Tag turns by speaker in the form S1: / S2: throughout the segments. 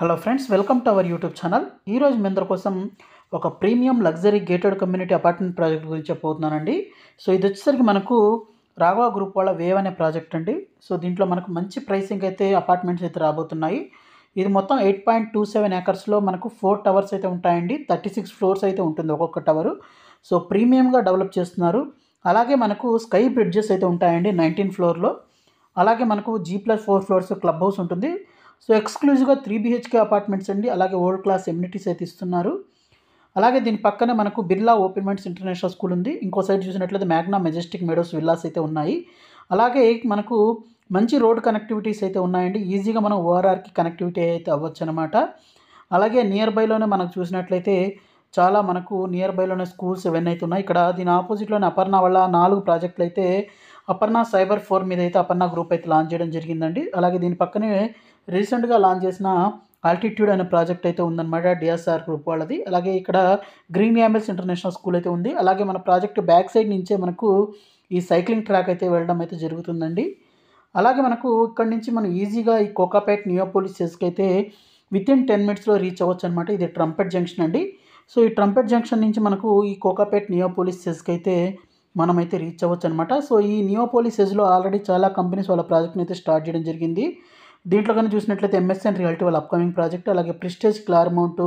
S1: Hello friends, welcome to our YouTube channel. ఈరోజు మీ అందరి కోసం ఒక premium luxury gated community apartment project గురించి చెప్పబోతున్నానండి. సో ఇది వచ్చేసరికి మనకు రాఘవ గ్రూప్ వాళ్ళ వేవ్ అనే ప్రాజెక్ట్ అండి. సో దీంట్లో మనకు మంచి ప్రైసింగ్ అయితే అపార్ట్మెంట్స్ అయితే రాబోతున్నాయి. ఇది మొత్తం 8.27 ఏకర్స్లో మనకు 4 టవర్స్ అయితే ఉంటాయండి. 36 ఫ్లోర్స్ అయితే ఉంటుంది ఒక్కొక్క టవరు. సో ప్రీమియంగా డెవలప్ చేస్తున్నారు. అలాగే మనకు స్కై బ్రిడ్జెస్ అయితే ఉంటాయండి 19 ఫ్లోర్లో. అలాగే మనకు G+4 ఫ్లోర్స్ క్లబ్ హౌస్ ఉంటుంది. సో ఎక్స్క్లూజివ్గా 3 BHK అపార్ట్మెంట్స్ అండి. అలాగే వరల్డ్ క్లాస్ ఎమ్యూనిటీస్ అయితే ఇస్తున్నారు. అలాగే దీని పక్కనే మనకు Birla open minds international school ఉంది. ఇంకో సైడ్ చూసినట్లయితే మ్యాగ్నా మెజెస్టిక్ మెడోస్ విల్లాస్ అయితే ఉన్నాయి. అలాగే మనకు మంచి రోడ్ కనెక్టివిటీస్ అయితే ఉన్నాయండి. ఈజీగా మనం ORRకి కనెక్టివిటీ అయితే అవ్వచ్చు అనమాట. అలాగే నియర్ బైలోనే మనకు చూసినట్లయితే చాలా మనకు నియర్ బైలోనే స్కూల్స్ ఇవన్నీ అయితే ఉన్నాయి. ఇక్కడ దీని ఆపోజిట్లోనే అపర్ణ వల్ల 4 ప్రాజెక్టులు అయితే అపర్ణ సైబర్ 4 మీద అయితే అపర్ణ గ్రూప్ అయితే లాంచ్ చేయడం జరిగిందండి. అలాగే దీని పక్కనే రీసెంట్గా లాంచ్ చేసిన ఆల్టిట్యూడ్ అనే ప్రాజెక్ట్ అయితే ఉందన్నమాట, DSR గ్రూప్ వాళ్ళది. అలాగే ఇక్కడ గ్రీన్ గ్యాంబెల్స్ ఇంటర్నేషనల్ స్కూల్ అయితే ఉంది. అలాగే మన ప్రాజెక్ట్ బ్యాక్ సైడ్ నుంచే మనకు ఈ సైక్లింగ్ ట్రాక్ అయితే వెళ్ళడం అయితే జరుగుతుందండి. అలాగే మనకు ఇక్కడ నుంచి మనం ఈజీగా ఈ కోకాపేట్ నియోపోలిస్ సెస్కి అయితే వితిన్ 10 మినిట్స్లో రీచ్ అవ్వచ్చు అనమాట. ఇది ట్రంపెట్ జంక్షన్ అండి. సో ఈ ట్రంపెట్ జంక్షన్ నుంచి మనకు ఈ కోకాపేట్ నియోపోలిస్ సెస్కి అయితే మనమైతే రీచ్ అవ్వచ్చు అనమాట. సో ఈ నియోపోలిస్ సెస్లో ఆల్రెడీ చాలా కంపెనీస్ వాళ్ళ ప్రాజెక్ట్ని అయితే స్టార్ట్ చేయడం జరిగింది. దీంట్లో కానీ చూసినట్లయితే MSN రియాలిటీ వాళ్ళ అప్కమింగ్ ప్రాజెక్ట్, అలాగే ప్రిస్టేజ్ క్లార్మౌంట్,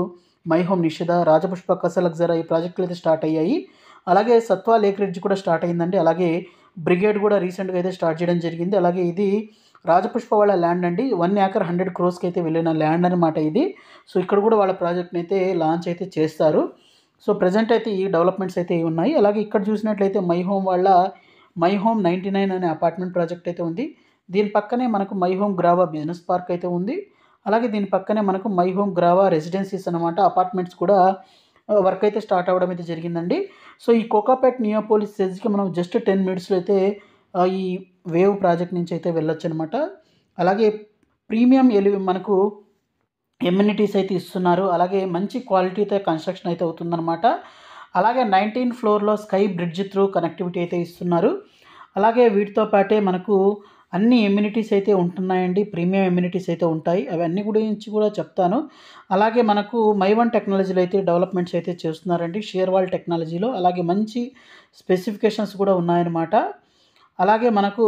S1: మై హోమ్ నిషిద, రాజపుష్ప కసలగ్జరా ఈ ప్రాజెక్టులు అయితే స్టార్ట్ అయ్యాయి. అలాగే సత్వా లేక్ రిడ్జ్ కూడా స్టార్ట్ అయిందండి. అలాగే బ్రిగేడ్ కూడా రీసెంట్గా అయితే స్టార్ట్ చేయడం జరిగింది. అలాగే ఇది రాజపుష్ప వాళ్ళ ల్యాండ్ అండి. 1 ఏకర్ 100 క్రోర్స్కి అయితే వెళ్ళిన ల్యాండ్ అనమాట ఇది. సో ఇక్కడ కూడా వాళ్ళ ప్రాజెక్ట్ని అయితే లాంచ్ అయితే చేస్తారు. సో ప్రజెంట్ అయితే ఈ డెవలప్మెంట్స్ అయితే ఉన్నాయి. అలాగే ఇక్కడ చూసినట్లయితే మై హోమ్ వాళ్ళ మై హోమ్ 99 అనే అపార్ట్మెంట్ ప్రాజెక్ట్ అయితే ఉంది. దీని పక్కనే మనకు my home Grava business park అయితే ఉంది. అలాగే దీని పక్కనే మనకు మై హోమ్ గ్రావా రెసిడెన్సీస్ అనమాట, అపార్ట్మెంట్స్ కూడా వర్క్ అయితే స్టార్ట్ అవ్వడం అయితే జరిగిందండి. సో ఈ కోకాపేట్ నియోపోలిస్ సెజ్కి మనం జస్ట్ 10 మినిట్స్లో అయితే ఈ వేవ్ ప్రాజెక్ట్ నుంచి అయితే వెళ్ళొచ్చు అనమాట. అలాగే ప్రీమియం మనకు ఎమ్యూనిటీస్ అయితే ఇస్తున్నారు. అలాగే మంచి క్వాలిటీతో కన్స్ట్రక్షన్ అయితే అవుతుందన్నమాట. అలాగే 19 ఫ్లోర్లో స్కై బ్రిడ్జ్ త్రూ కనెక్టివిటీ అయితే ఇస్తున్నారు. అలాగే వీటితో పాటే మనకు అన్ని ఎమ్యూనిటీస్ అయితే ఉంటున్నాయండి. ప్రీమియం ఎమ్యూనిటీస్ అయితే ఉంటాయి. అవన్నీ గురించి కూడా చెప్తాను. అలాగే మనకు మై1 టెక్నాలజీలో అయితే డెవలప్మెంట్స్ అయితే చేస్తున్నారండి, షేర్వాల్ టెక్నాలజీలో. అలాగే మంచి స్పెసిఫికేషన్స్ కూడా ఉన్నాయన్నమాట. అలాగే మనకు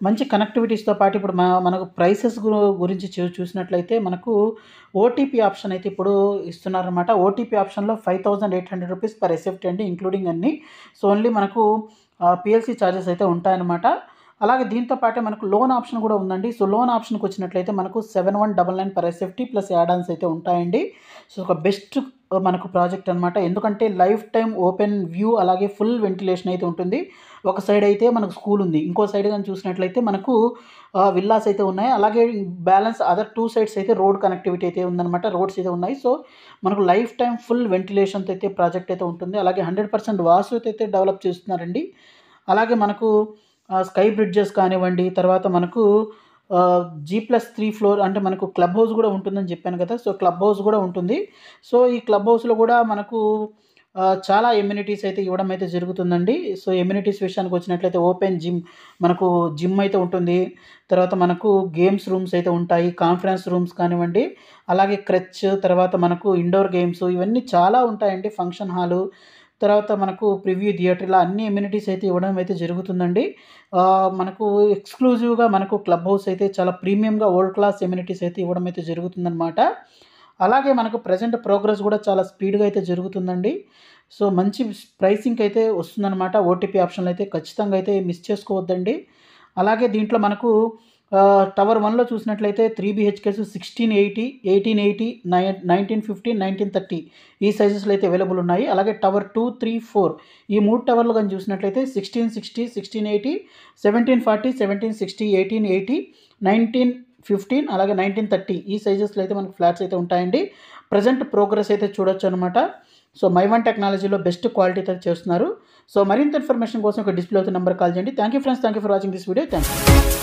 S1: మంచి కనెక్టివిటీస్తో పాటు ఇప్పుడు మనకు ప్రైసెస్ గురించి చూసినట్లయితే మనకు ఓటీపీ ఆప్షన్ అయితే ఇప్పుడు ఇస్తున్నారన్నమాట. ఓటీపీ ఆప్షన్లో 5,800 రూపీస్ పర్ SFT అండి, ఇంక్లూడింగ్ అన్నీ. సో ఓన్లీ మనకు PLC ఛార్జెస్ అయితే ఉంటాయన్నమాట. అలాగే దీంతో పాటే మనకు లోన్ ఆప్షన్ కూడా ఉందండి. సో లోన్ ఆప్షన్కి వచ్చినట్లయితే మనకు 7,199 పర్ SFT ప్లస్ యాడాన్స్ అయితే ఉంటాయండి. సో ఒక బెస్ట్ మనకు ప్రాజెక్ట్ అనమాట. ఎందుకంటే లైఫ్ టైం ఓపెన్ వ్యూ, అలాగే ఫుల్ వెంటిలేషన్ అయితే ఉంటుంది. ఒక సైడ్ అయితే మనకు స్కూల్ ఉంది, ఇంకో సైడ్ కానీ చూసినట్లయితే మనకు విల్లాస్ అయితే ఉన్నాయి. అలాగే బ్యాలెన్స్ అదర్ 2 సైడ్స్ అయితే రోడ్ కనెక్టివిటీ అయితే ఉందన్నమాట, రోడ్స్ అయితే ఉన్నాయి. సో మనకు లైఫ్ టైం ఫుల్ వెంటిలేషన్తో అయితే ప్రాజెక్ట్ అయితే ఉంటుంది. అలాగే 100% వాస్తు అయితే డెవలప్ చేస్తున్నారండి. అలాగే మనకు స్కై బ్రిడ్జెస్ కానివ్వండి, తర్వాత మనకు G+3 ఫ్లోర్ అంటే మనకు క్లబ్ హౌస్ కూడా ఉంటుందని చెప్పాను కదా. సో క్లబ్ హౌస్ కూడా ఉంటుంది. సో ఈ క్లబ్ హౌస్లో కూడా మనకు చాలా ఎమ్యూనిటీస్ అయితే ఇవ్వడం అయితే జరుగుతుందండి. సో ఎమ్యూనిటీస్ విషయానికి వచ్చినట్లయితే ఓపెన్ జిమ్, మనకు జిమ్ అయితే ఉంటుంది. తర్వాత మనకు గేమ్స్ రూమ్స్ అయితే ఉంటాయి, కాన్ఫరెన్స్ రూమ్స్ కానివ్వండి, అలాగే క్రచ్, తర్వాత మనకు ఇండోర్ గేమ్స్ ఇవన్నీ చాలా ఉంటాయండి, ఫంక్షన్ హాలు, తర్వాత మనకు ప్రివ్యూ థియేటర్, ఇలా అన్ని ఎమ్యూనిటీస్ అయితే ఇవ్వడం అయితే జరుగుతుందండి. మనకు ఎక్స్క్లూజివ్గా మనకు క్లబ్ హౌస్ అయితే చాలా ప్రీమియంగా వరల్డ్ క్లాస్ ఎమ్యూనిటీస్ అయితే ఇవ్వడం అయితే జరుగుతుందన్నమాట. అలాగే మనకు ప్రజెంట్ ప్రోగ్రెస్ కూడా చాలా స్పీడ్గా అయితే జరుగుతుందండి. సో మంచి ప్రైసింగ్ అయితే వస్తుందన్నమాట. ఓటీపీ ఆప్షన్లు అయితే ఖచ్చితంగా అయితే మిస్ చేసుకోవద్దండి. అలాగే దీంట్లో మనకు టవర్ 1లో చూసినట్లయితే 3 BHKs 1680, 1880, 1950, 1930 ఈ సైజెస్లో అయితే అవైలబుల్ ఉన్నాయి. అలాగే టవర్ 2, 3, 4 ఈ 3 టవర్లు కానీ చూసినట్లయితే 1660, 1680, 1740, 1760, 1880, 1915, అలాగే 1930 ఈ సైజెస్లో అయితే మనకు ఫ్లాట్స్ అయితే ఉంటాయండి. ప్రజెంట్ ప్రోగ్రెస్ అయితే చూడొచ్చు అనమాట. సో మై1 టెక్నాలజీలో బెస్ట్ క్వాలిటీతో చేస్తున్నారు. సో మరింత ఇన్ఫర్మేషన్ కోసం ఒక డిస్ప్లే అవుతున్న నెంబర్ కాల్ చేయండి. Thank you friends, thank you for watching this video. Thank you.